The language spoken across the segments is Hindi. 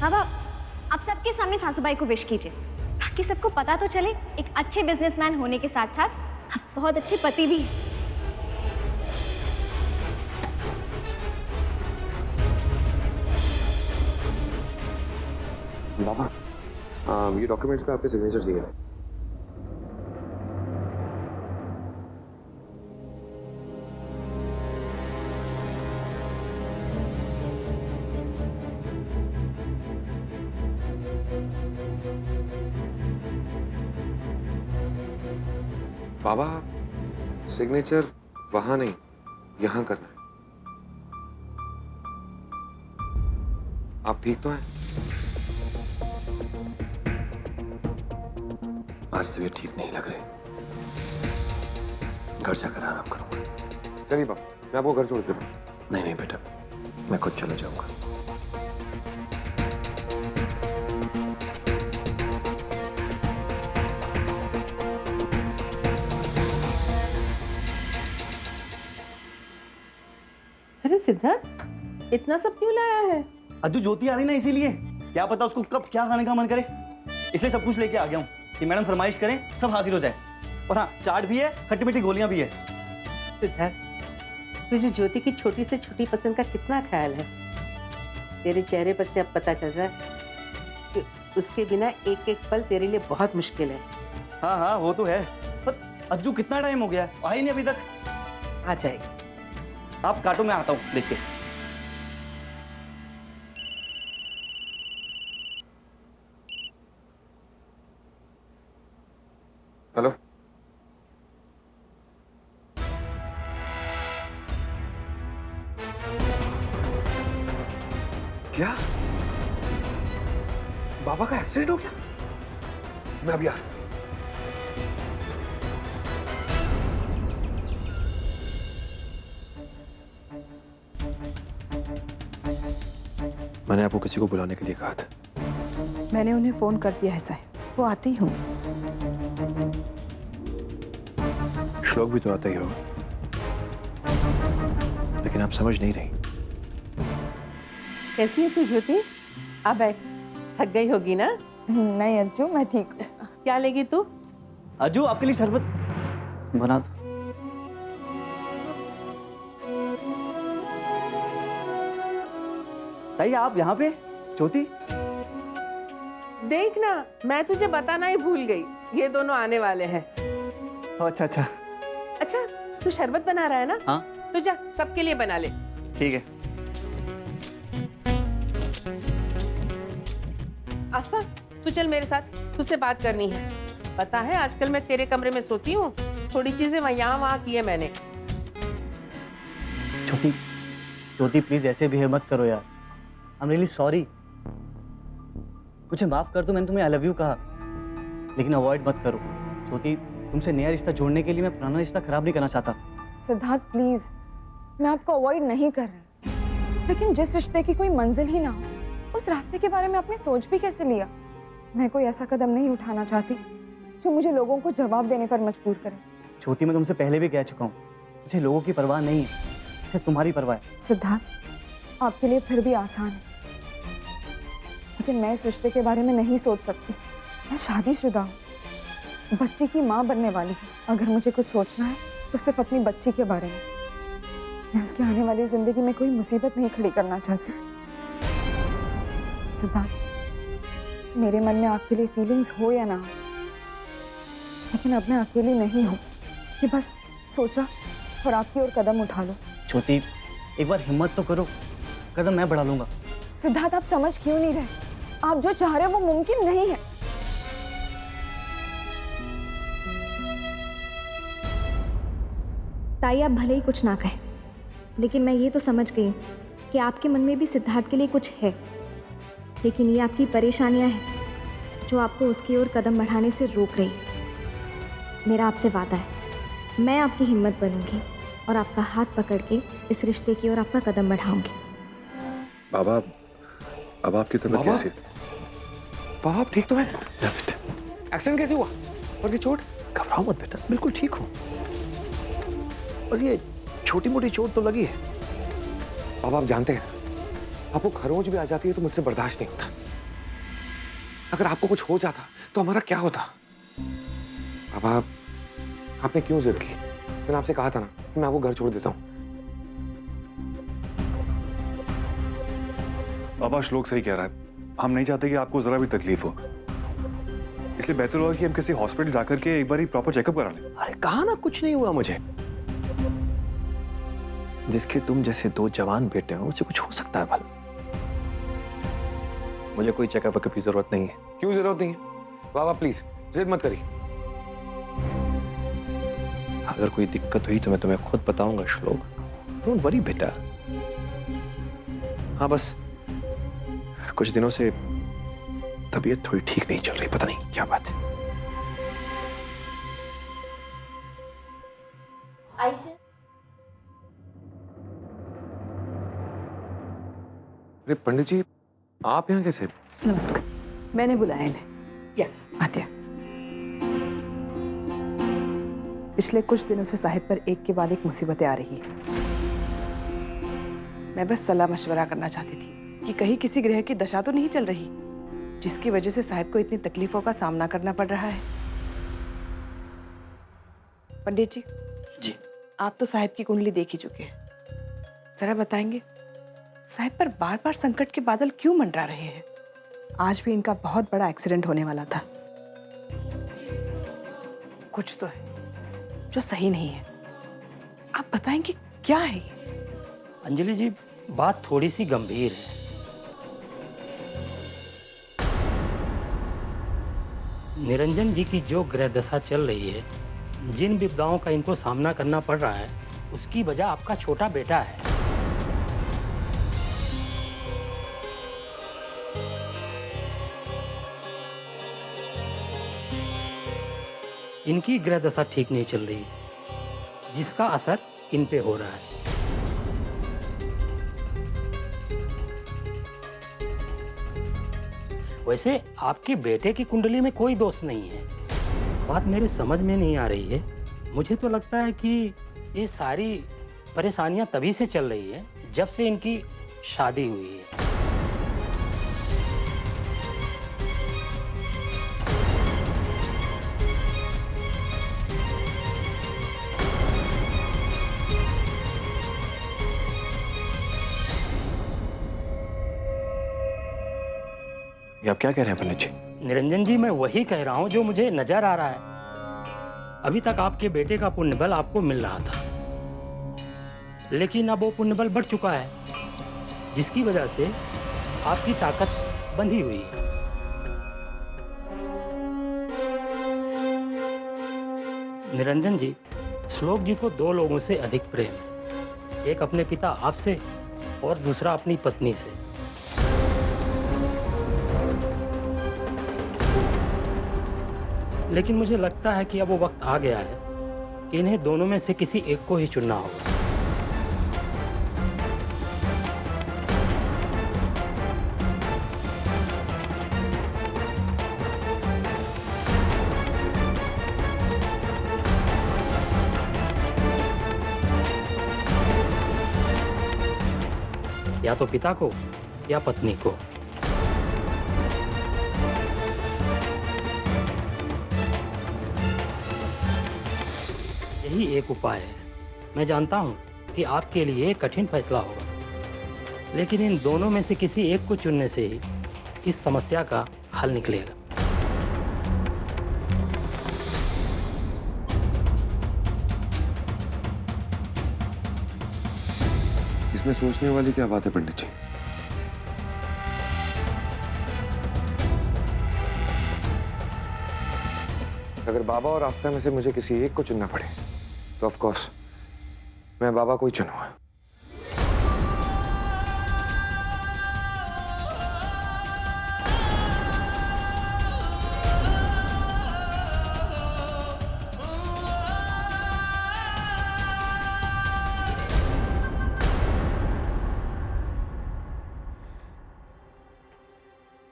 बाबा, आप सबके सामने सासूबाई को विश कीजिए ताकि सबको पता तो चले एक अच्छे बिजनेसमैन होने के साथ साथ आप बहुत अच्छे पति भी हैं। बाबा, ये डॉक्यूमेंट्स पे आपके सिग्नेचर चाहिए। बाबा, सिग्नेचर वहां नहीं, यहां करना है। आप ठीक तो हैं? आज तबीयत ठीक नहीं लग रही, घर जाकर आराम करूंगा। चलिए बाबा, मैं आपको घर छोड़ देता हूँ। नहीं नहीं बेटा, मैं खुद चला जाऊंगा। अरे सिद्धार्थ, इतना सब क्यों लाया है? अज्जू ज्योति आ रही ना, इसीलिए। क्या पता उसको कब क्या खाने का मन करे, इसलिए सब कुछ लेके आ गया हूँ कि मैडम फरमाइश करें, सब हाजिर हो जाए। और हाँ, चाट भी है, खट्टी मीठी गोलियां भी है। सिद्धार्थ, तुझे ज्योति की छोटी से छोटी पसंद का कितना ख्याल है। तेरे चेहरे पर से अब पता चल रहा है कि उसके बिना एक एक पल तेरे लिए बहुत मुश्किल है। हाँ हाँ, वो तो है, पर अज्जू कितना टाइम हो गया है, आई नहीं अभी तक। आ जाएगी। आप काटो, मैं आता हूँ देख के। हेलो, क्या बाबा का एक्सीडेंट हो गया? मैं अभी आ रहा हूं। मैंने आपको किसी को बुलाने के लिए कहा था। मैंने उन्हें फोन कर दिया है साहब, वो आते ही होंगे। श्लोक भी तो आता ही होगा, लेकिन आप समझ नहीं रही। कैसी है तू ज्योति? आ बैठ, थक गई होगी ना? नहीं अज्जू, मैं ठीक हूँ। क्या लेगी तू? अज्जू, आपके लिए शरबत बना दो। ताई, आप यहाँ पे? ज्योति, देख ना, मैं तुझे बताना ही भूल गई, ये दोनों आने वाले हैं। अच्छा अच्छा, अच्छा, तू शरबत बना रहा है ना? हाँ तो जा, सबके लिए बना ले। ठीक है। आस्था, तू चल मेरे साथ, तुझसे बात करनी है। पता है आजकल मैं तेरे कमरे में सोती हूँ, थोड़ी चीजें यहाँ वहाँ की है मैंने। ज्योति, ज्योति प्लीज ऐसे बिहेव मत करो यार। I am really sorry. मुझे माफ कर दो, मैंने तुम्हें आई लव यू कहा, लेकिन अवॉइड मत करो। ज्योति, तुमसे नया रिश्ता जोड़ने के लिए मैं पुराना रिश्ता खराब नहीं करना चाहता। सिद्धार्थ प्लीज, मैं आपको अवॉइड नहीं कर रही, लेकिन जिस रिश्ते की कोई मंजिल ही ना हो, उस रास्ते के बारे में आपने सोच भी कैसे लिया? मैं कोई ऐसा कदम नहीं उठाना चाहती जो मुझे लोगों को जवाब देने पर मजबूर करे। ज्योति, मैं तुमसे पहले भी कह चुका हूँ, मुझे लोगों की परवाह नहीं है, सिर्फ तुम्हारी परवाह है। सिद्धार्थ, आपके लिए फिर भी आसान है, लेकिन मैं इस रिश्ते के बारे में नहीं सोच सकती। मैं शादीशुदा हूँ, बच्चे की माँ बनने वाली हूँ। अगर मुझे कुछ सोचना है तो सिर्फ अपनी बच्ची के बारे में। मैं उसकी आने वाली जिंदगी में कोई मुसीबत नहीं खड़ी करना चाहती। सिद्धार्थ, मेरे मन में आपके लिए फीलिंग्स हो या ना हो, लेकिन अब मैं अकेली नहीं हूँ कि बस सोचा और आपकी ओर कदम उठा लो। ज्योति, एक बार हिम्मत तो करो, कदम मैं बढ़ा लूंगा। सिद्धार्थ, आप समझ क्यों नहीं रहे? आप जो चाह रहे हो वो मुमकिन नहीं है। ताई, आप भले ही कुछ ना कहें, लेकिन मैं ये तो समझ गई कि आपके मन में भी सिद्धार्थ के लिए कुछ है, लेकिन ये आपकी परेशानियां हैं जो आपको उसकी ओर कदम बढ़ाने से रोक रही है। मेरा आपसे वादा है, मैं आपकी हिम्मत बनूंगी और आपका हाथ पकड़ के इस रिश्ते की ओर आपका कदम बढ़ाऊंगी। बाबा, अब आपकी तबीयत बाबा? कैसी है? बाबा, आप ठीक तो हैं? बेटा, एक्सीडेंट कैसे हुआ? और ये चोट? घबराओ मत बेटा, बिल्कुल ठीक हो। बस ये छोटी मोटी चोट तो लगी है। बाबा, आप जानते हैं, आपको खरोंच भी आ जाती है तो मुझसे बर्दाश्त नहीं होता। अगर आपको कुछ हो जाता तो हमारा क्या होता? बाबा, आपने क्यों जिद की? मैंने आपसे कहा था ना कि मैं आपको घर छोड़ देता हूँ। बाबा, श्लोक सही कह रहा है। हम नहीं चाहते कि आपको जरा भी तकलीफ हो, इसलिए बेहतर होगा कि हम किसी हॉस्पिटल जाकर के एक बार ही प्रॉपर चेकअप करा लें। अरे कहा ना कुछ नहीं हुआ मुझे। जिसके तुम जैसे दो जवान बेटे हो उसे कुछ हो सकता है भला? मुझे कोई चेकअप की जरूरत नहीं है। क्यों जरूरत नहीं है? बाबा प्लीज जिद मत करिए। अगर कोई दिक्कत हुई तो मैं तुम्हें खुद बताऊंगा श्लोक। डोंट वरी बेटा। हाँ बस कुछ दिनों से तबीयत थोड़ी ठीक नहीं चल रही, पता नहीं क्या बात है। आई सर। अरे पंडित जी, आप यहाँ कैसे? नमस्कार, मैंने बुलाया इन्हें। या आत्या। पिछले कुछ दिनों से साहिब पर एक के बाद एक मुसीबतें आ रही है। मैं बस सलाह मशवरा करना चाहती थी कि कहीं किसी ग्रह की दशा तो नहीं चल रही जिसकी वजह से साहिब को इतनी तकलीफों का सामना करना पड़ रहा है। पंडित जी। जी। आप तो साहिब की कुंडली देख ही चुके हैं, जरा बताएंगे साहिब पर बार बार संकट के बादल क्यों मंडरा रहे हैं? आज भी इनका बहुत बड़ा एक्सीडेंट होने वाला था। कुछ तो है जो सही नहीं है, आप बताएंगे क्या है ये? अंजलि जी, बात थोड़ी सी गंभीर है। निरंजन जी की जो ग्रह दशा चल रही है, जिन विपदाओं का इनको सामना करना पड़ रहा है, उसकी वजह आपका छोटा बेटा है। इनकी ग्रह दशा ठीक नहीं चल रही, जिसका असर इन पे हो रहा है। वैसे आपके बेटे की कुंडली में कोई दोष नहीं है। बात मेरे समझ में नहीं आ रही है। मुझे तो लगता है कि ये सारी परेशानियां तभी से चल रही है जब से इनकी शादी हुई है। ये आप क्या कह रहे हैं पंडित जी? निरंजन जी, मैं वही कह रहा हूं जो मुझे नजर आ रहा है। अभी तक आपके बेटे का पुण्य बल आपको मिल रहा था, लेकिन अब वो पुण्य बल बढ़ चुका है, जिसकी वजह से आपकी ताकत बंधी हुई है। निरंजन जी, श्लोक जी को दो लोगों से अधिक प्रेम है। एक अपने पिता आपसे और दूसरा अपनी पत्नी से। लेकिन मुझे लगता है कि अब वो वक्त आ गया है कि इन्हें दोनों में से किसी एक को ही चुनना होगा। या तो पिता को या पत्नी को। यही एक उपाय है। मैं जानता हूं कि आपके लिए कठिन फैसला होगा, लेकिन इन दोनों में से किसी एक को चुनने से ही इस समस्या का हल निकलेगा। इसमें सोचने वाली क्या बात है पंडित जी? अगर बाबा और आफ्ता में से मुझे किसी एक को चुनना पड़े तो ऑफ कोर्स मैं बाबा को ही चुनूंगा।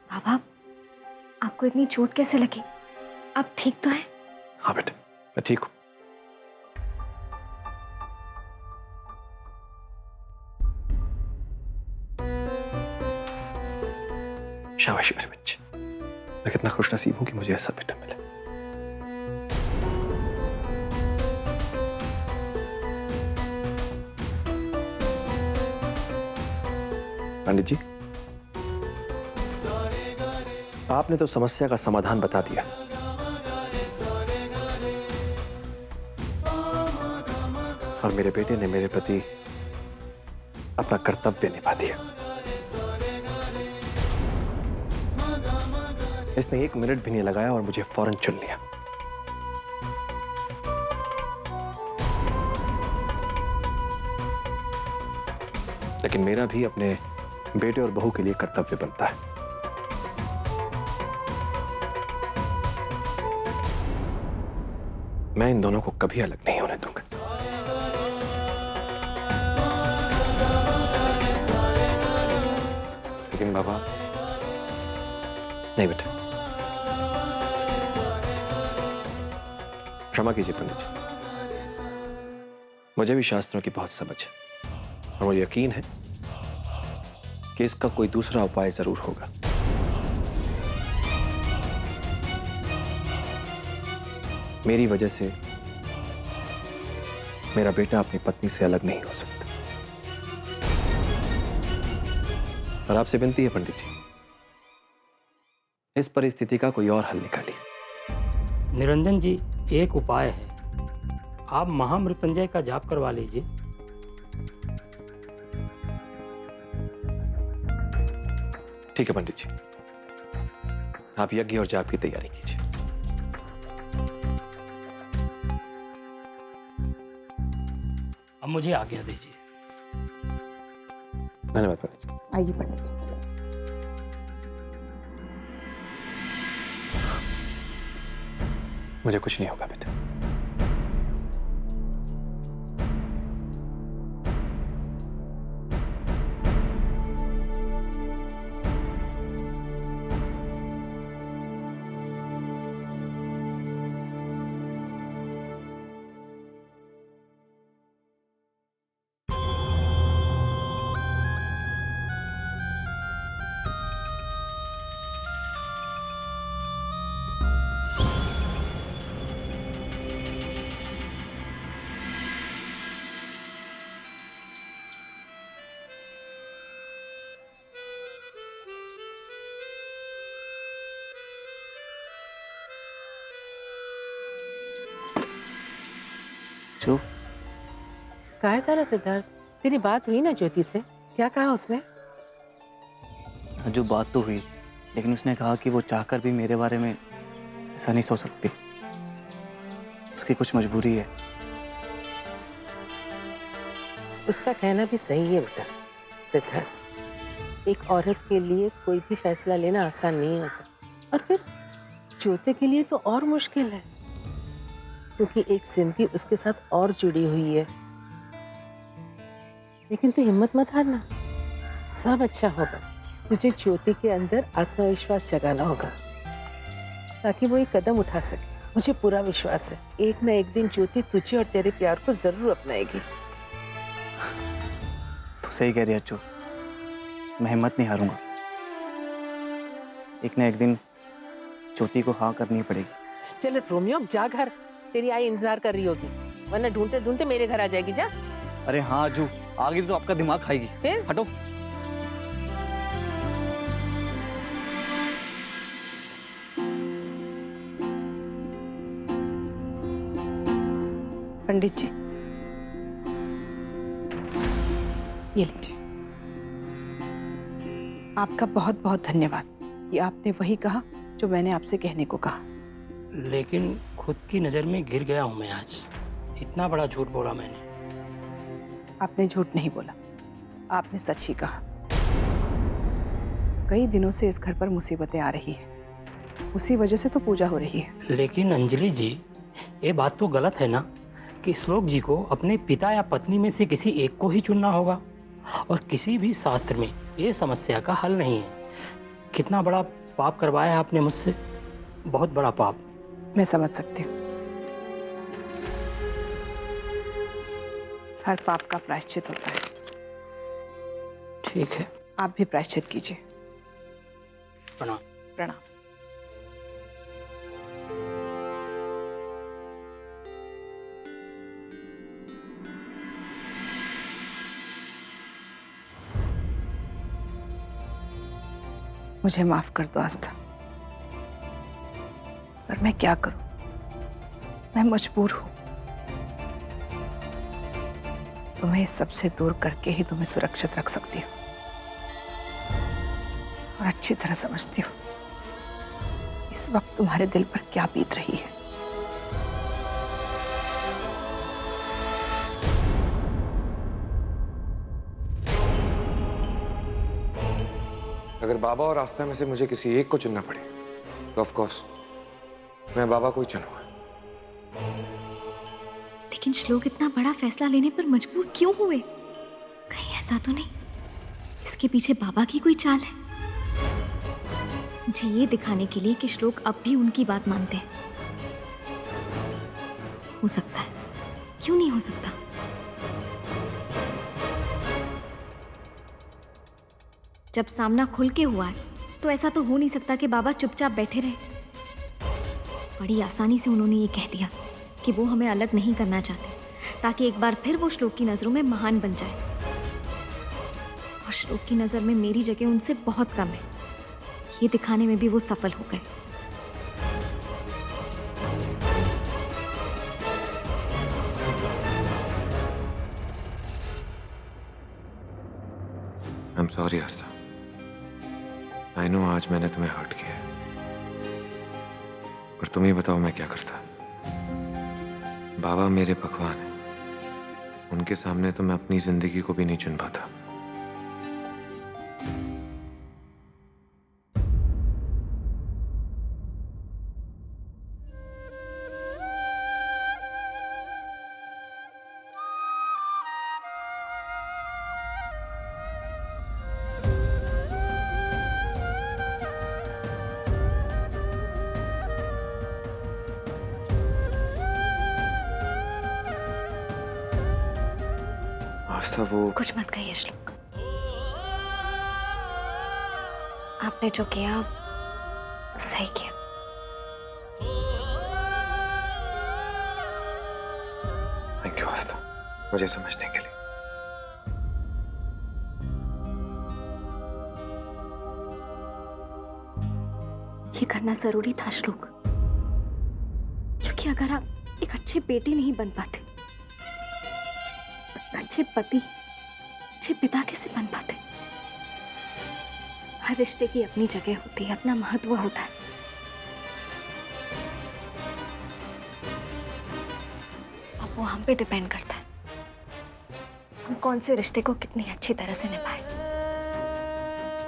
बाबा, आपको इतनी चोट कैसे लगी? आप ठीक तो हैं? हाँ बेटे, मैं ठीक हूं। शाबाशी मेरे बच्चे। मैं कितना खुशनसीब हूं कि मुझे ऐसा बेटा मिला। पंडित जी, आपने तो समस्या का समाधान बता दिया, और मेरे बेटे ने मेरे प्रति अपना कर्तव्य निभा दिया। इसने 1 मिनट भी नहीं लगाया और मुझे फौरन चुन लिया। लेकिन मेरा भी अपने बेटे और बहू के लिए कर्तव्य बनता है। मैं इन दोनों को कभी अलग नहीं होने दूंगा। लेकिन बाबा, नहीं बेटा, क्षमा कीजिए पंडित जी, मुझे भी शास्त्रों की बहुत समझ है और मुझे यकीन है कि इसका कोई दूसरा उपाय जरूर होगा। मेरी वजह से मेरा बेटा अपनी पत्नी से अलग नहीं हो सकता। और आपसे विनती है पंडित जी, इस परिस्थिति का कोई और हल निकालिए। निरंजन जी, एक उपाय है, आप महामृत्युंजय का जाप करवा लीजिए। ठीक है पंडित जी, आप यज्ञ और जाप की तैयारी कीजिए। अब मुझे आज्ञा दीजिए। धन्यवाद पंडित जी। आइए पंडित जी। मुझे कुछ नहीं होगा बेटा। जो कहा है सारा सिद्धार्थ, तेरी बात हुई ना ज्योति से? क्या कहा उसने? जो बात तो हुई, लेकिन उसने कहा कि वो चाहकर भी मेरे बारे में ऐसा नहीं सोच सकती। उसकी कुछ मजबूरी है। उसका कहना भी सही है बेटा। सिद्धार्थ, एक औरत के लिए कोई भी फैसला लेना आसान नहीं होता, और फिर ज्योति के लिए तो और मुश्किल है, क्योंकि एक जिंदगी उसके साथ और जुड़ी हुई है। लेकिन तू हिम्मत मत हारना, सब अच्छा होगा। तुझे ज्योति के अंदर आत्मविश्वास जगाना होगा ताकि वो एक कदम उठा सके। मुझे पूरा विश्वास है, एक ना एक दिन ज्योति तुझे और तेरे प्यार को जरूर अपनाएगी। तो सही कह रही है अच्छू, मैं हिम्मत नहीं हारूंगा। एक ना एक दिन ज्योति को हाँ करनी पड़ेगी। चल रोमियो, जा घर, तेरी आई इंतजार कर रही होगी, वरना ढूंढते ढूंढते मेरे घर आ जाएगी। जा। अरे हाँ अज्जू, आगे तो आपका दिमाग खाएगी। फिर हटो। पंडित जी, ये लीजिए। आपका बहुत बहुत धन्यवाद कि आपने वही कहा जो मैंने आपसे कहने को कहा। लेकिन खुद की नजर में गिर गया हूं मैं आज। इतना बड़ा झूठ बोला मैंने। आपने झूठ नहीं बोला, आपने सच ही कहा। कई दिनों से इस घर पर मुसीबतें आ रही हैं, उसी वजह से तो पूजा हो रही है। लेकिन अंजलि जी, ये बात तो गलत है ना कि श्लोक जी को अपने पिता या पत्नी में से किसी एक को ही चुनना होगा, और किसी भी शास्त्र में ये समस्या का हल नहीं है। कितना बड़ा पाप करवाया है आपने मुझसे, बहुत बड़ा पाप। मैं समझ सकती हूँ। हर पाप का प्रायश्चित होता है। ठीक है, आप भी प्रायश्चित कीजिए। प्रणाम। प्रणाम। मुझे माफ कर दो आस्था, पर मैं क्या करूं, मैं मजबूर हूं। तुम्हें इस सबसे दूर करके ही तुम्हें सुरक्षित रख सकती हूँ और अच्छी तरह समझती हूँ इस वक्त तुम्हारे दिल पर क्या बीत रही है। अगर बाबा और आस्था में से मुझे किसी एक को चुनना पड़े तो ऑफ कोर्स मैं बाबा को ही चुनूंगा। लेकिन श्लोक इतना बड़ा फैसला लेने पर मजबूर क्यों हुए? कहीं ऐसा तो नहीं इसके पीछे बाबा की कोई चाल है? मुझे ये दिखाने के लिए कि श्लोक अब भी उनकी बात मानते हैं। हो सकता है, क्यों नहीं हो सकता? जब सामना खुल के हुआ है तो ऐसा तो हो नहीं सकता कि बाबा चुपचाप बैठे रहे। बड़ी आसानी से उन्होंने ये कह दिया कि वो हमें अलग नहीं करना चाहते, ताकि एक बार फिर वो श्लोक की नजरों में महान बन जाए। और श्लोक की नजर में मेरी जगह उनसे बहुत कम है, ये दिखाने में भी वो सफल हो गए। I am sorry Aastha, I know आज मैंने तुम्हें हर्ट किया है, पर तुम ही बताओ मैं क्या करता। बाबा मेरे भगवान हैं, उनके सामने तो मैं अपनी जिंदगी को भी नहीं चुन पाता। आस्था वो कुछ मत कहिए श्लोक, आपने जो किया सही किया। थैंक यू आस्था, मुझे समझने के लिए। ये करना जरूरी था श्लोक, क्योंकि अगर आप एक अच्छे बेटे नहीं बन पाते, अच्छे पति, अच्छे पिता कैसे बन पाते? हर रिश्ते की अपनी जगह होती है, अपना महत्व होता है। अब वो हम पे डिपेंड करता है, हम कौन से रिश्ते को कितनी अच्छी तरह से निभाए।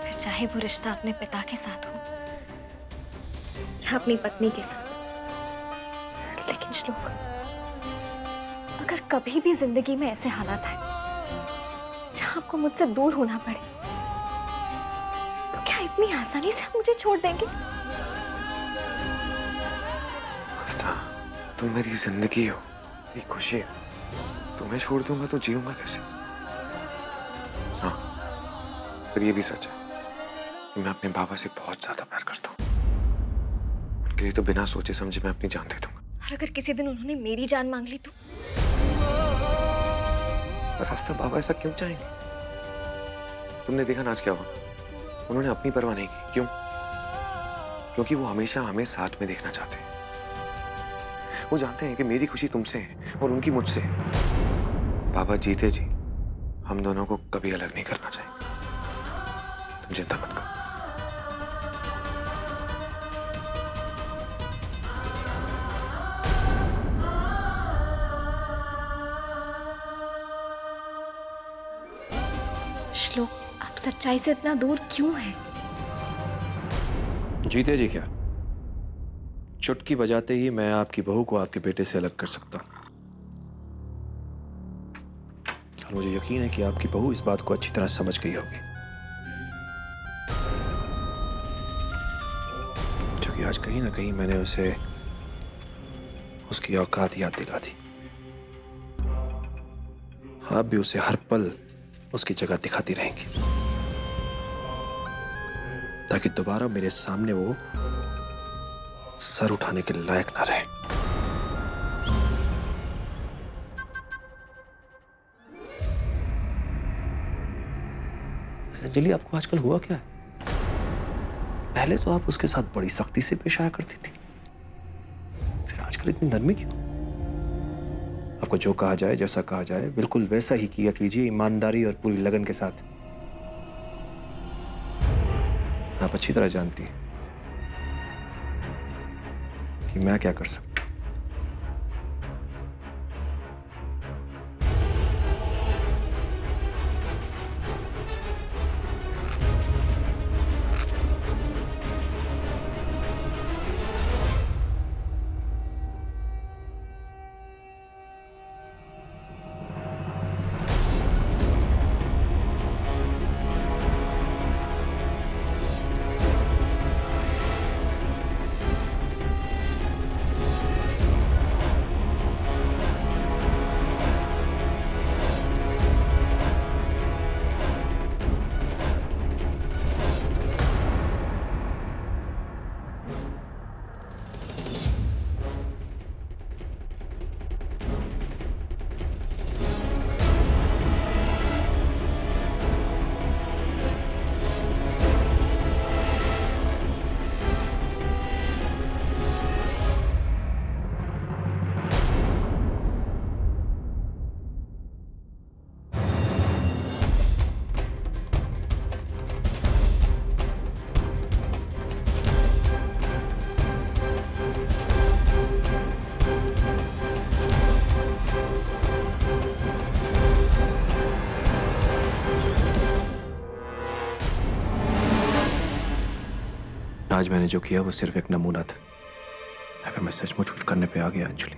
फिर चाहे वो रिश्ता अपने पिता के साथ हो या अपनी पत्नी के साथ। लेकिन श्लोक, अगर कभी भी जिंदगी में ऐसे हालात आए जहां आपको मुझसे दूर होना पड़े, तो क्या इतनी आसानी से आप मुझे छोड़ देंगे? आस्था, तुम मेरी जिंदगी हो, मेरी खुशी है। तुम्हें छोड़ दूंगा तो जीऊंगा कैसे? हाँ, पर ये भी सच है कि मैं अपने बाबा से बहुत ज्यादा प्यार करता हूँ। उनके लिए तो बिना सोचे समझे मैं अपनी जान दे दूंगा। और अगर किसी दिन उन्होंने मेरी जान मांग ली तो? पर आस्था, बाबा ऐसा क्यों चाहेंगे? तुमने देखा ना आज क्या हुआ, उन्होंने अपनी परवाह नहीं की। क्यों? क्योंकि वो हमेशा हमें साथ में देखना चाहते हैं। वो जानते हैं कि मेरी खुशी तुमसे है और उनकी मुझसे है। बाबा जीते जी हम दोनों को कभी अलग नहीं करना चाहिए। तुम चिंता मत करो। श्लोक, आप सच्चाई से इतना दूर क्यों हैं? जीते जी क्या, चुटकी बजाते ही मैं आपकी बहू को आपके बेटे से अलग कर सकता हूं। और मुझे यकीन है कि आपकी बहू इस बात को अच्छी तरह समझ गई होगी, क्योंकि आज कहीं ना कहीं मैंने उसे उसकी औकात याद दिला दी। आप भी उसे हर पल उसकी जगह दिखाती रहेंगी, ताकि दोबारा मेरे सामने वो सर उठाने के लायक ना रहे। अंजलि, आपको आजकल हुआ क्या है? पहले तो आप उसके साथ बड़ी सख्ती से पेश आया करती थी, फिर आजकल इतनी नरमी क्यों? आपको जो कहा जाए, जैसा कहा जाए, बिल्कुल वैसा ही किया कीजिए, ईमानदारी और पूरी लगन के साथ। आप अच्छी तरह जानती हैं कि मैं क्या कर सकता हूं। आज मैंने जो किया वो सिर्फ एक नमूना था। अगर मैं सचमुच कुछ करने पे आ गया अंजलि,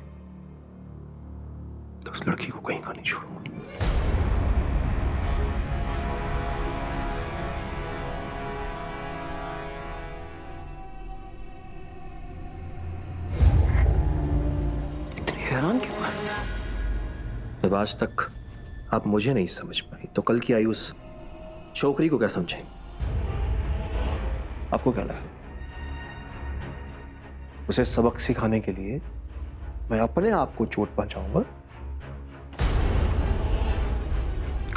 तो उस लड़की को कहीं का नहीं छोड़ूंगा। इतनी हैरान क्यों है? जब आज तक आप मुझे नहीं समझ पाई, तो कल की आई उस छोकरी को क्या समझेंगे? आपको क्या लगा उसे सबक सिखाने के लिए मैं अपने आप को चोट पहुंचाऊंगा?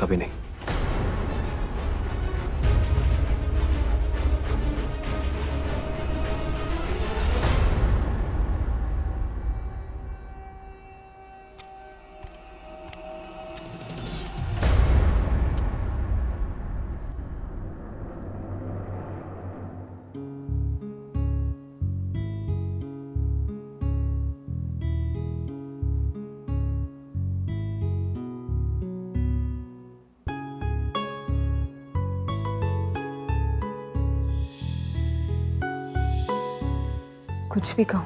कभी नहीं। कुछ भी कहो,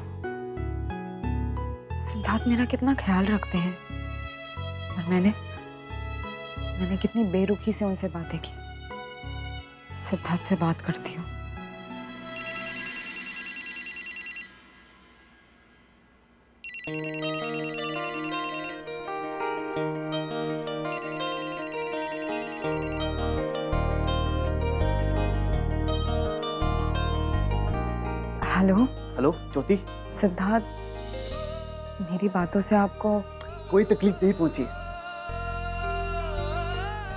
सिद्धार्थ मेरा कितना ख्याल रखते हैं, और मैंने कितनी बेरुखी से उनसे बातें की। सिद्धार्थ से बात करती हूँ। हेलो हेलो ज्योति, सिद्धार्थ, मेरी बातों से आपको कोई तकलीफ नहीं पहुंची।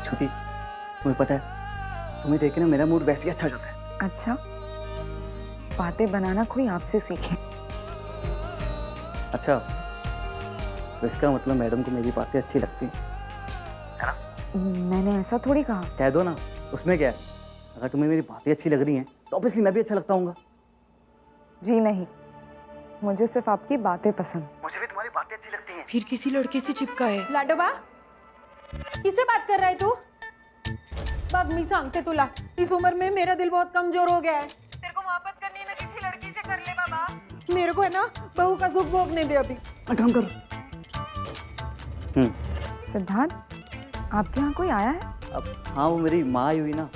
ज्योति, तुम्हें पता है, तुम्हें देख के ना मेरा मूड वैसे ही अच्छा हो जाता है। अच्छा, बातें बनाना कोई आपसे सीखे। अच्छा, तो इसका मतलब मैडम को मेरी बातें अच्छी लगती हैं, है ना? मैंने ऐसा थोड़ी कहा। कह दो ना, उसमें क्या है? अगर तुम्हें मेरी बातें अच्छी लग रही हैं तो ऑब्वियसली मैं भी अच्छा लगता हूँगा। जी नहीं, मुझे सिर्फ आपकी बातें पसंद। मुझे भी तुम्हारी बातें अच्छी लगती हैं। फिर किसी लड़के से चिपका है। लाडोबा, किससे बात कर रहा है तू? बग मी सांगते तुला, इस उम्र में मेरा दिल बहुत कमजोर हो गया है। तेरे को मोहब्बत करनी है ना, किसी लड़की से कर ले बाबा। मेरे को है ना बहू का सुख भोगने दे अभी। काम कर। सिद्धार्थ, आपके यहाँ कोई आया है? अब हाँ, वो मेरी माँ आई हुई ना।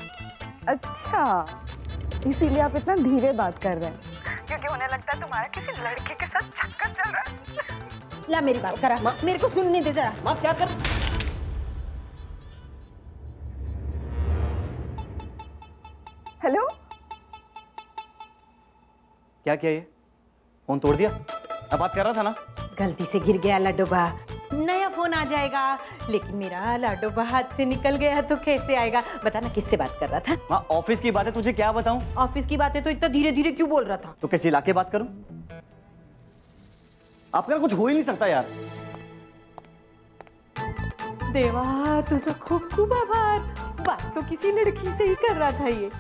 अच्छा, इसीलिए आप इतना धीरे बात कर रहे हैं, क्योंकि उन्हें लगता है तुम्हारा किसी लड़के के साथ चक्कर चल रहा है। ला मेरी बात करा, मेरे को सुनने दे जरा। माँ क्या कर? हेलो, क्या किया ये? फोन तोड़ दिया? अब बात कर रहा था ना। गलती से गिर गया लड्डूबा। नया फोन फोन आ जाएगा, लेकिन मेरा लाडोबा हाथ से निकल गया तो कैसे आएगा? बता ना, किससे बात कर रहा था? माँ ऑफिस की बातें तुझे क्या बताऊं? ऑफिस की बातें तो इतना धीरे धीरे क्यों बोल रहा था? तो कैसे चिल्ला के बात करूं? आपके यहाँ कुछ हो ही नहीं सकता यार। देवा तुझा खूब खूब आभार। बात तो किसी लड़की से ही कर रहा था ये।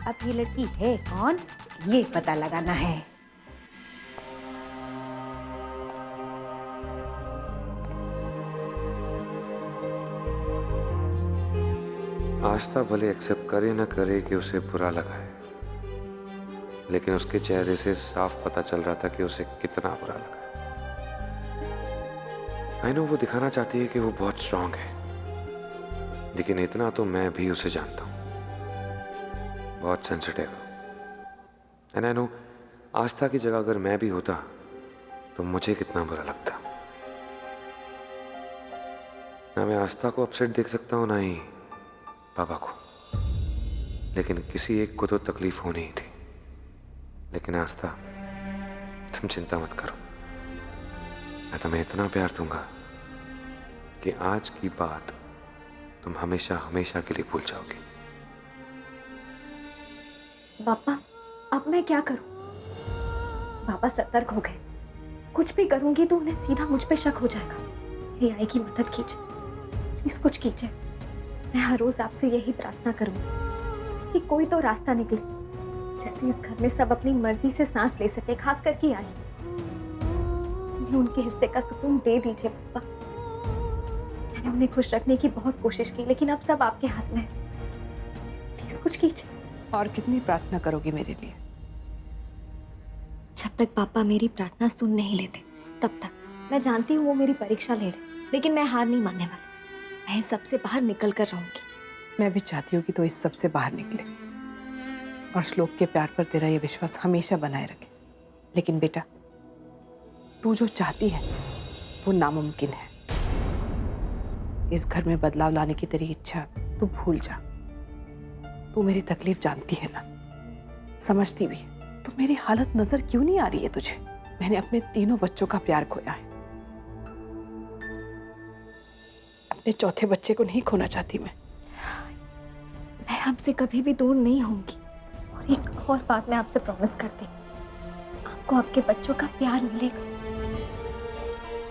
अब ये लड़की है कौन, ये पता लगाना है। आस्था भले एक्सेप्ट करे न करे कि उसे बुरा लगा है, लेकिन उसके चेहरे से साफ पता चल रहा था कि उसे कितना बुरा लगा है। आई नो वो दिखाना चाहती है कि वो बहुत स्ट्रांग है, लेकिन इतना तो मैं भी उसे जानता हूं, बहुत सेंसिटिव है। एंड आई नो आस्था की जगह अगर मैं भी होता तो मुझे कितना बुरा लगता। ना मैं आस्था को अपसेट देख सकता हूं, ना ही पापा को, लेकिन किसी एक को तो तकलीफ होनी ही थी। लेकिन आस्था, तुम चिंता मत करो, मैं तुम्हें इतना प्यार दूंगा कि आज की बात तुम हमेशा हमेशा के लिए भूल जाओगे। पापा अब मैं क्या करूं? पापा सतर्क हो गए, कुछ भी करूंगी तो उन्हें सीधा मुझ पे शक हो जाएगा। हे आई की मदद कीजिए, प्लीज कुछ कीजिए। मैं हर रोज आपसे यही प्रार्थना करूंगी कि कोई तो रास्ता निकले जिससे इस घर में सब अपनी मर्जी से सांस ले सके, खास करके आई। उन्हें उनके हिस्से का सुकून दे दीजिए पापा। मैंने उन्हें खुश रखने की बहुत कोशिश की, लेकिन अब सब आपके हाथ में है। प्लीज कुछ कीजिए। और कितनी प्रार्थना करोगी मेरे लिए? जब तक पापा मेरी प्रार्थना सुन नहीं लेते तब तक। मैं जानती हूँ वो मेरी परीक्षा ले रहे, लेकिन मैं हार नहीं मानने वाली। मैं इस सबसे बाहर निकल कर रहूंगी। मैं भी चाहती हूँ कि तो इस सब से बाहर निकले और श्लोक के प्यार पर तेरा ये विश्वास हमेशा बनाए रखे। लेकिन बेटा, तू जो चाहती है वो नामुमकिन है। इस घर में बदलाव लाने की तेरी इच्छा तू भूल जा। तू मेरी तकलीफ जानती है ना, समझती भी है। तो मेरी हालत नजर क्यों नहीं आ रही है तुझे? मैंने अपने तीनों बच्चों का प्यार खोया है, अपने चौथे बच्चे को नहीं खोना चाहती मैं आपसे कभी भी दूर नहीं होंगी। और एक और बात मैं आपसे प्रॉमिस करती हूँ, आपको आपके बच्चों का प्यार मिलेगा,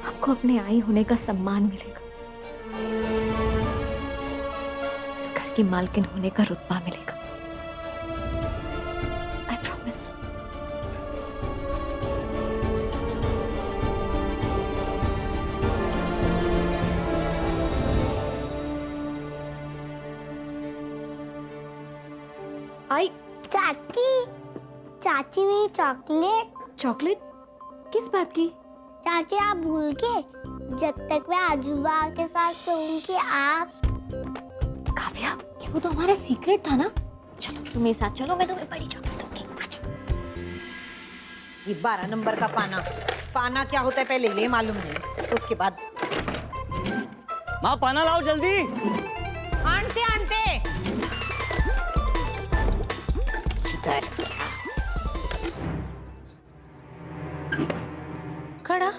आपको अपने आई होने का सम्मान मिलेगा, इस घर की मालकिन होने का रुतबा मिलेगा। I promise. आई चाची, चाची मेरी चॉकलेट। चॉकलेट? किस बात की? चाची आप भूल गए, जब तक मैं आजूबा के साथ सोऊंगी आप। काव्या, वो तो हमारा सीक्रेट था ना। चलो तुम मेरे साथ चलो, मैं तुम्हें बड़ी चॉकलेट दूंगी। ये 12 नंबर का पाना, पाना क्या होता है पहले ये मालूम नहीं, तो उसके बाद। माँ पाना लाओ जल्दी। आंटे आंटे इधर क्या? खड़ा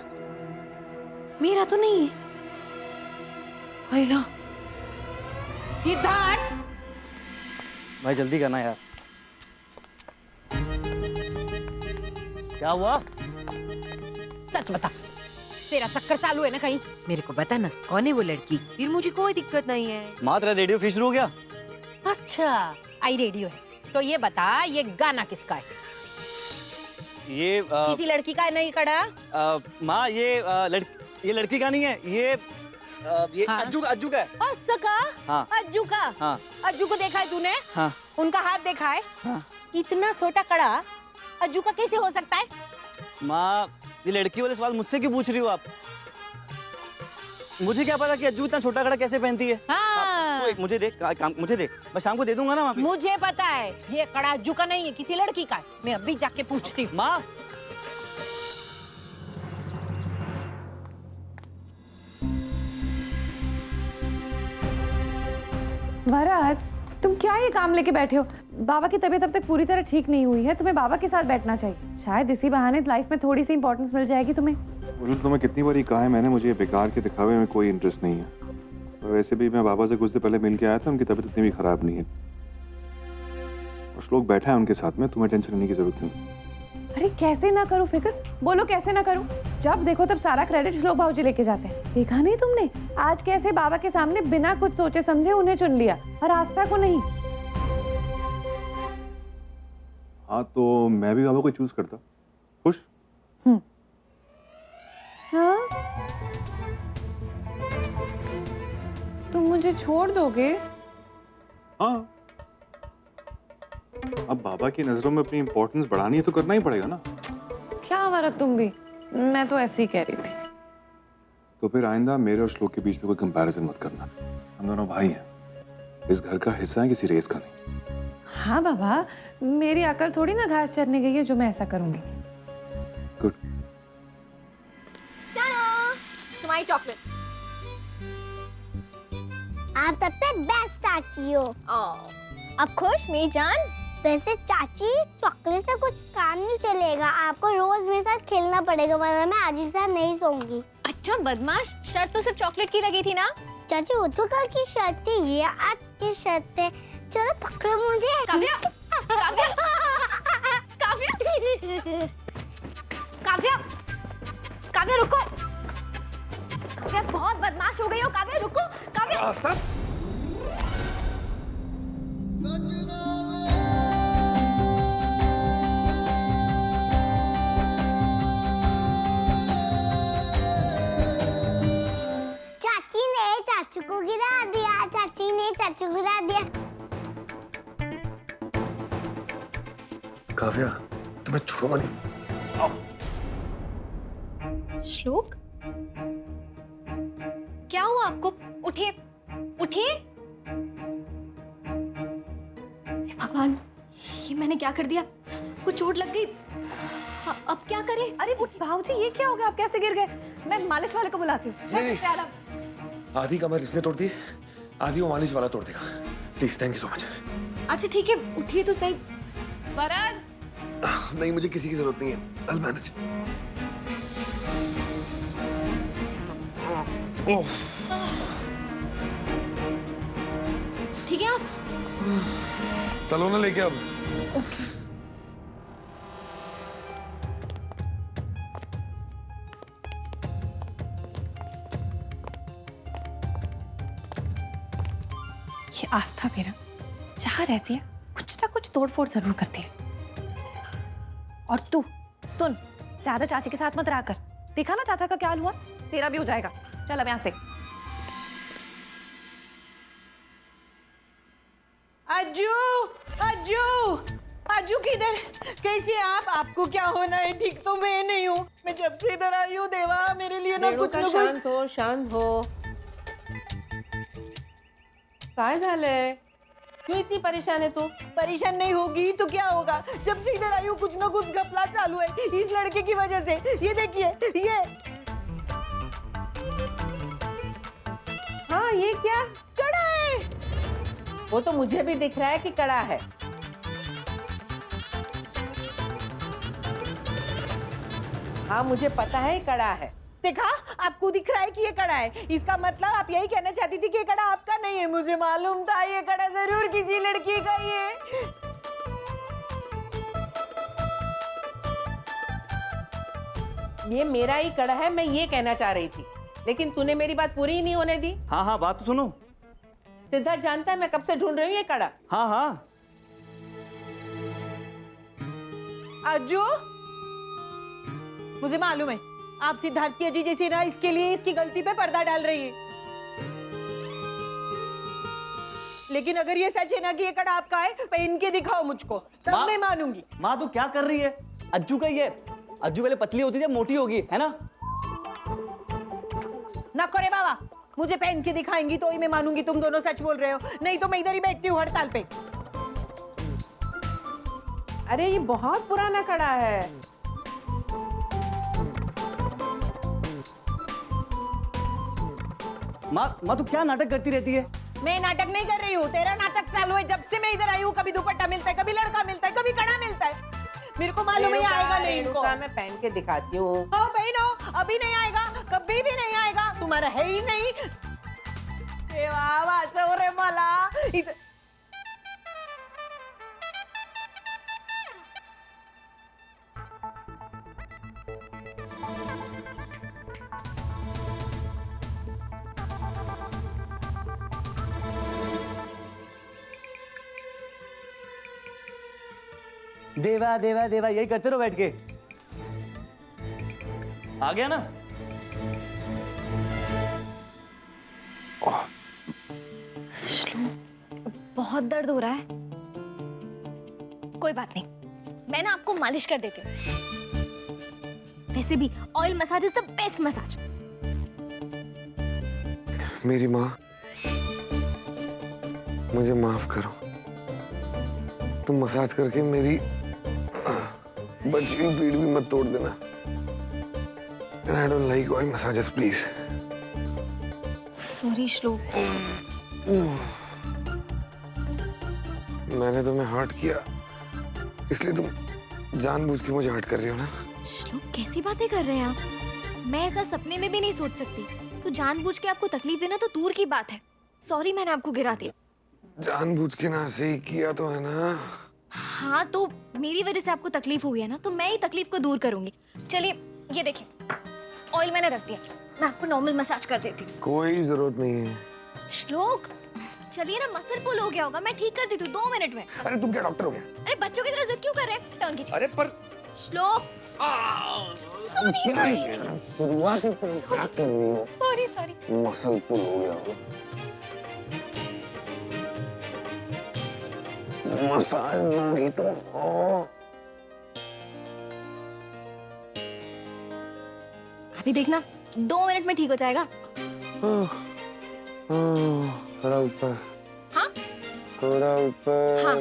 मेरा तो नहीं है। हेलो सिद्धार्थ, भाई जल्दी करना यार। क्या हुआ? सच बता, तेरा चक्कर चालू है ना कहीं? मेरे को बता ना, कौन है वो लड़की? फिर मुझे कोई दिक्कत नहीं है। माँ तेरा रेडियो फिश हो गया? अच्छा आई रेडियो है, तो ये बता ये गाना किसका है? ये किसी लड़की का नहीं कड़ा? माँ ये लड़की का नहीं है, ये हाँ? अज्जू का है। अस्सू का? हाँ। अज्जू का? हाँ। अज्जू को देखा है तूने? हाँ। उनका हाथ देखा है? हाँ। इतना छोटा कड़ा अज्जू का कैसे हो सकता है? माँ ये लड़की वाले सवाल मुझसे क्यों पूछ रही हो आप? मुझे क्या पता कि अज्जू इतना छोटा कड़ा कैसे पहनती है? हाँ। तो एक मुझे दे, मुझे दे, मैं शाम को दे दूंगा ना। मुझे पता है ये कड़ा अज्जू का नहीं है, किसी लड़की का है। मैं अभी जाके पूछती हूँ। माँ भरत, तुम क्या ये काम लेके बैठे हो? बाबा की तबीयत अब तक पूरी तरह ठीक नहीं हुई है, तुम्हें बाबा के साथ बैठना चाहिए। शायद इसी बहाने लाइफ में थोड़ी सी इंपॉर्टेंस मिल जाएगी तुम्हें। मुझे तुम्हें कितनी बार कहा है मैंने, मुझे ये बेकार के दिखावे में कोई इंटरेस्ट नहीं है। और वैसे भी मैं बाबा से कुछ दिन पहले मिल के आया था, उनकी तबीयत इतनी भी खराब नहीं है। और श्लोक बैठा है उनके साथ में, तुम्हें टेंशन लेने की जरूरत नहीं। अरे कैसे ना करूं फिक्र, बोलो कैसे ना करूं। जब देखो तब सारा क्रेडिट श्लोक भाऊजी लेके जाते हैं। देखा नहीं तुमने आज कैसे बाबा के सामने बिना कुछ सोचे समझे उन्हें चुन लिया और आस्था को नहीं। हाँ तो मैं भी बाबा को चूज करता। खुश? हाँ? तुम मुझे छोड़ दोगे? हाँ, अब बाबा की नजरों में अपनी इंपॉर्टेंस बढ़ानी है तो करना ही पड़ेगा ना। क्या हमारा तुम भी, मैं तो ऐसे ही कह रही थी। तो फिर आइंदा मेरे और श्लोक के बीच में कोई कंपैरिजन मत करना। हम दोनों भाई हैं, इस घर का हिस्सा है, किसी रेस का नहीं। हाँ बाबा, मेरी अकल थोड़ी ना घास चरने गई है जो मैं ऐसा करूंगी। गुड। तुम्हारी चॉकलेट। आप सबसे बेस्ट चाची हो। अब खुश मेरी जान? वैसे चाची, चॉकलेट से कुछ काम नहीं चलेगा, आपको रोज मेरे साथ खेलना पड़ेगा, वरना मैं आज ही साथ नहीं सोऊंगी। अच्छा बदमाश, शर्त तो सिर्फ चॉकलेट की लगी थी ना? चाची वो तो कल की शर्त थी, ये आज की शर्त है। चलो पकड़ो मुझे। काव्या, काव्या, काव्या, काव्या, काव्या रुको। काव्या बहुत बदमाश हो गई हो। काव्या रुको। काव्या। आस्था? चाची ने चाचू को गिरा दिया, चाची ने चाचू को गिरा दिया। काव्या, तुम्हें छोड़ो नहीं। श्लोक, क्या हुआ आपको? उठिए, उठिए। हे भगवान, ये मैंने क्या कर दिया? कुछ चोट लग गई। अब क्या करें? अरे भाऊजी ये क्या हो गया, आप कैसे गिर गए? मैं मालिश वाले को बुलाती हूँ। आधी कमर इसने तोड़ दी, आधी वो मालिश वाला तोड़ देगा। Please, thank you so much. अच्छा ठीक है, उठिए तो सही। फरहद, नहीं, मुझे किसी की जरूरत नहीं है। I'll manage। ठीक है आप? चलो ना लेके अब। ओके। ये आस्था भी ना जहाँ रहती है कुछ ना कुछ तोड़फोड़ जरूर करती है। और तू सुन, ज्यादा चाची के साथ मत रहा कर। देखा ना चाचा का क्या हाल हुआ, तेरा भी हो जाएगा। चल अब यहाँ से। अज्जू, अज्जू, अज्जू किधर? कैसे आप? आपको क्या होना है? ठीक तो मैं नहीं हूँ। मैं जब से इधर आई हूँ देवा, मेरे लिए ना कुछ ना कुछ। शांत हो, शांत हो। काय झालंय? क्यों इतनी परेशान है तू? परेशान नहीं होगी तो क्या होगा? जब से इधर आई हूँ कुछ ना कुछ घपला चालू है इस लड़के की वजह से। ये देखिए, ये। हाँ, ये क्या? कड़ा है। वो तो मुझे भी दिख रहा है कि कड़ा है। हाँ, मुझे पता है कड़ा है। देखा, आपको दिख रहा है कि ये कड़ा है। इसका मतलब आप यही कहना चाहती थी कि ये कड़ा आपका नहीं है। मुझे मालूम था ये कड़ा जरूर किसी लड़की का ही है। ये मेरा ही कड़ा है, मैं ये कहना चाह रही थी, लेकिन तूने मेरी बात पूरी ही नहीं होने दी। हाँ हाँ, बात तो सुनो। सिद्धार्थ जानता है मैं कब से ढूंढ रही हूँ ये कड़ा। हाँ हाँ। अज्जू, मुझे मालूम है आप सिद्धार्थ की अजी जैसी ना, इसके लिए इसकी गलती पे पर्दा डाल रही है। लेकिन अगर ये सच है ना कि ये कड़ा आपका है, पहन के दिखाओ मुझको, तब मैं मानूंगी। माँ तू क्या कर रही है? अज्जू का ये, अज्जू पहले पतली होती थी, अब मोटी होगी, है ना? ना करे बाबा, मुझे पहन के दिखाएंगी तो ही मैं मानूंगी तुम दोनों सच बोल रहे हो, नहीं तो मैं इधर ही बैठती हूँ हड़ताल पे। अरे ये बहुत पुराना कड़ा है। माँ तू क्या नाटक करती रहती है? मैं नाटक नहीं कर रही हूँ, तेरा नाटक चालू है जब से मैं इधर आई हूँ। कभी दुपट्टा मिलता है, कभी लड़का मिलता है, कभी कड़ा मिलता है। मेरे को मालूम है आएगा नहीं इनको। मैं पहन के दिखाती हूँ। ओ बहनो, अभी नहीं आएगा, कभी भी नहीं आएगा, तुम्हारा है ही नहीं। देवा वाचव रे मला। देवा देवा देवा यही करते रहो बैठ के। आ गया ना? बहुत दर्द हो रहा है। कोई बात नहीं, मैं ना आपको मालिश कर देती हूँ। वैसे भी oil massage is the best massage. मेरी माँ, मुझे माफ करो। तुम मसाज करके मेरी बची हुई पीठ भी मत तोड़ देना। And I don't like oil massages, please. Sorry श्लोक। मैंने तुम्हें हर्ट किया, इसलिए तुम जानबूझ के मुझे हर्ट कर रही हो ना? श्लोक कैसी बातें कर रहे हैं आप? मैं ऐसा सपने में भी नहीं सोच सकती। तो जानबूझ के आपको तकलीफ देना तो दूर की बात है। सॉरी, मैंने आपको गिरा दिया। जानबूझ के ना सही किया तो है ना? हाँ, तो मेरी वजह से आपको तकलीफ हुई है ना, तो मैं ही तकलीफ को दूर करूंगी। चलिए ये देखिए, ऑयल मैंने रख दिया। मैं आपको नॉर्मल मसाज कर देती हूँ। कोई जरूरत नहीं है। श्लोक चलिए ना, मसल पुल हो गया होगा, मैं ठीक कर देती हूँ 2 मिनट में। अरे तुम क्या डॉक्टर हो गया? अरे बच्चों की तरह जिद क्यों कर रहे हैं? टर्न कीजिए। अरे पर श्लोक सॉरी सॉरी। मसल पुल हो गया। मसाज मांगी तो अभी देखना 2 मिनट में ठीक हो जाएगा। थोड़ा ऊपर। हाँ थोड़ा ऊपर। हाँ।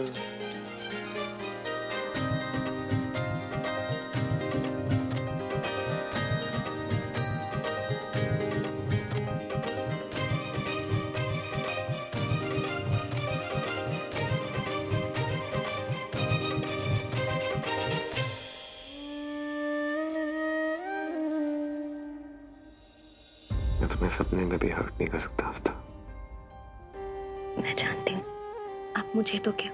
मैं तुम्हें सपने में भी हर्ट नहीं कर सकता आस्था। मैं जानती हूँ, आप मुझे तो क्या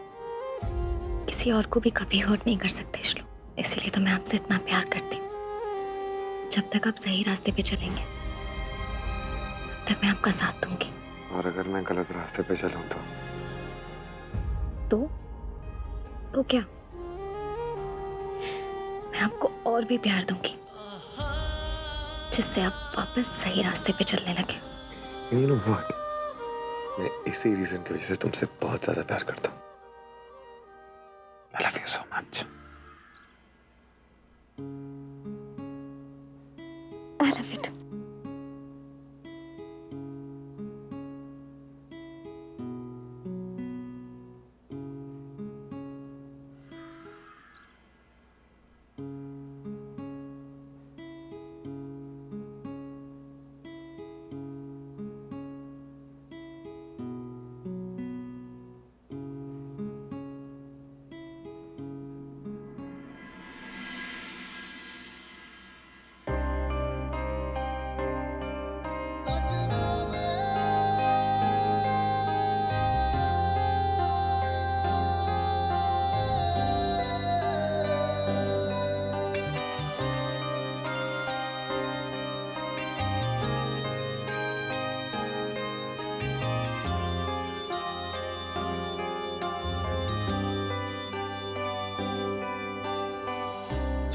किसी और को भी कभी हर्ट नहीं कर सकते श्लोक। इसीलिए तो मैं आपसे इतना प्यार करती हूँ। जब तक आप सही रास्ते पे चलेंगे तब तक मैं आपका साथ दूंगी। और अगर मैं गलत रास्ते पे चलूं तो क्या? मैं आपको और भी प्यार दूंगी, जिससे आप वापस सही रास्ते पे चलने लगे। You know what? मैं इसी रीजन की वजह से तुमसे बहुत ज्यादा प्यार करता हूँ। I love you so much. I love you too.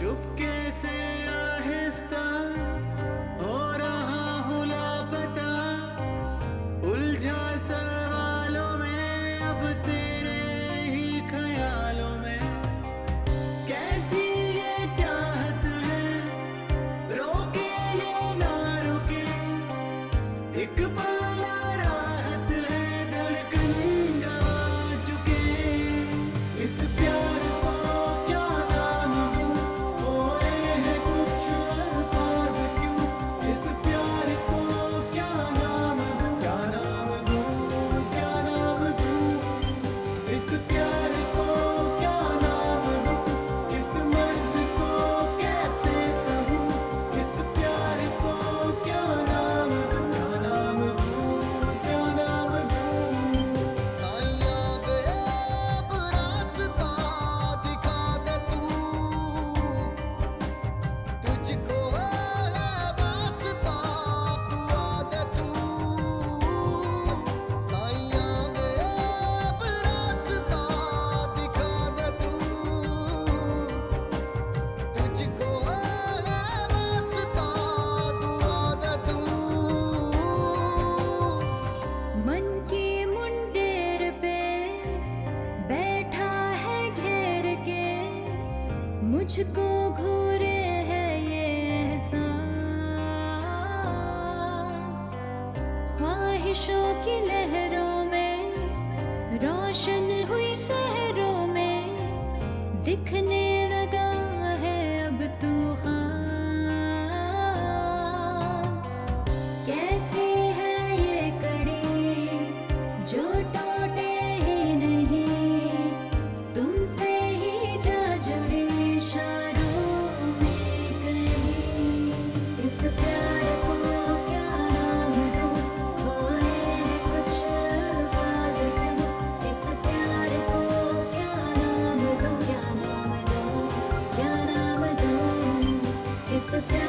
चुपके से आहिस्ता हो रहा हूँ लापता, उलझा सवालों में अब तेरे ही ख्यालों में। कैसी ये चाहत है, रोके ये ना रुके, एक पल राहत है, धड़कन गवा चुके। इस प्यार को क्या नाम दूं, खोया की लहरों में, रोशन हुई शहरों में, दिखने लगा है अब तू खास। कैसी है ये कड़ी जो टूटे ही नहीं, तुमसे ही जा जुड़े इशारों में कहीं। इस प्यार को क्या नाम दूं, खोए हैं कुछ अल्फाज कहीं। इस प्यार को क्या नाम दूं, क्या नाम दूं, क्या नाम दूं। इस प्यार